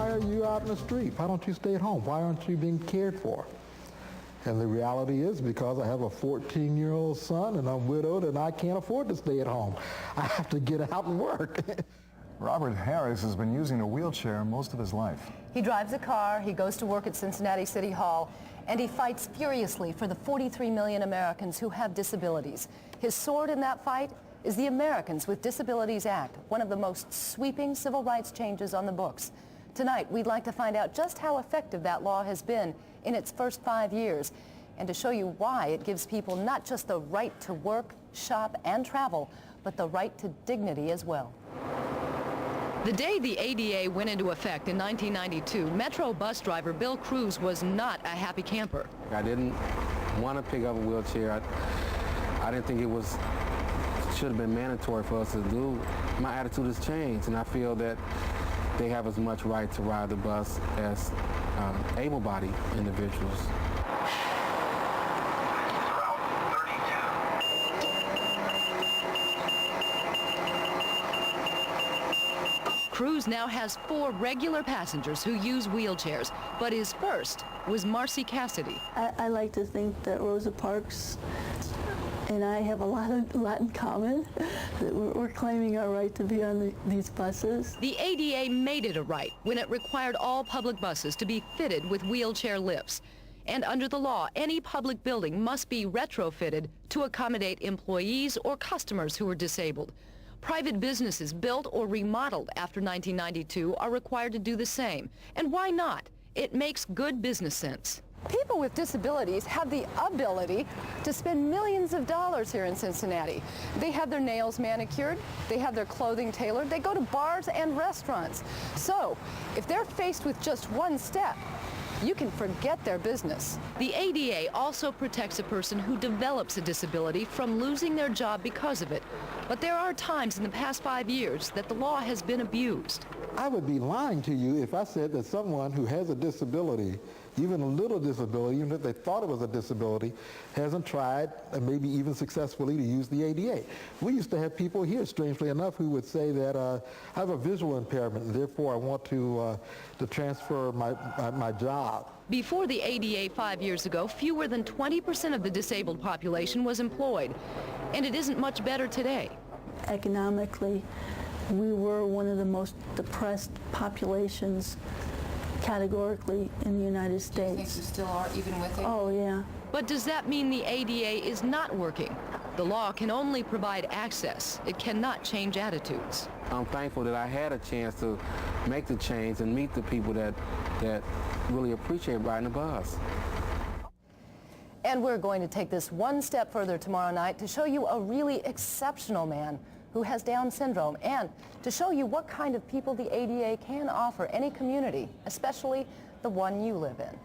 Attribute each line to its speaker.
Speaker 1: why are you out in the street? Why don't you stay at home? Why aren't you being cared for? And the reality is, because I have a 14-year-old son and I'm widowed and I can't afford to stay at home. I have to get out and work.
Speaker 2: Robert Harris has been using a wheelchair most of his life.
Speaker 3: He drives a car, he goes to work at Cincinnati City Hall, and he fights furiously for the 43 million Americans who have disabilities. His sword in that fight is the Americans with Disabilities Act, one of the most sweeping civil rights changes on the books. Tonight, we'd like to find out just how effective that law has been in its first 5 years, and to show you why it gives people not just the right to work, shop, and travel, but the right to dignity as well. The day the ADA went into effect in 1992, Metro bus driver Bill Cruz was not a happy camper.
Speaker 4: I didn't want to pick up a wheelchair. I didn't think it should have been mandatory for us to do. My attitude has changed, and I feel that they have as much right to ride the bus as able-bodied individuals.
Speaker 3: Cruz now has 4 regular passengers who use wheelchairs, but his first was Marcy Cassidy.
Speaker 5: I like to think that Rosa Parks and I have a lot in common, that we're claiming our right to be on these buses.
Speaker 3: The ADA made it a right when it required all public buses to be fitted with wheelchair lifts. And under the law, any public building must be retrofitted to accommodate employees or customers who are disabled. Private businesses built or remodeled after 1992 are required to do the same. And why not? It makes good business sense. People with disabilities have the ability to spend millions of dollars here in Cincinnati. They have their nails manicured, they have their clothing tailored, they go to bars and restaurants. So, if they're faced with just one step, you can forget their business. The ADA also protects a person who develops a disability from losing their job because of it. But there are times in the past 5 years that the law has been abused.
Speaker 1: I would be lying to you if I said that someone who has a disability, even a little disability, even if they thought it was a disability, hasn't tried, and maybe even successfully, to use the ADA. We used to have people here, strangely enough, who would say that I have a visual impairment and therefore I want to transfer my job.
Speaker 3: Before the ADA 5 years ago, fewer than 20% of the disabled population was employed. And it isn't much better today.
Speaker 5: Economically, we were one of the most depressed populations categorically in the United States.
Speaker 3: Do you think you still are, even with it?
Speaker 5: Oh, yeah.
Speaker 3: But does that mean the ADA is not working? The law can only provide access. It cannot change attitudes.
Speaker 4: I'm thankful that I had a chance to make the change and meet the people that really appreciate riding the bus.
Speaker 3: And we're going to take this one step further tomorrow night to show you a really exceptional man who has Down syndrome, and to show you what kind of people the ADA can offer any community, especially the one you live in.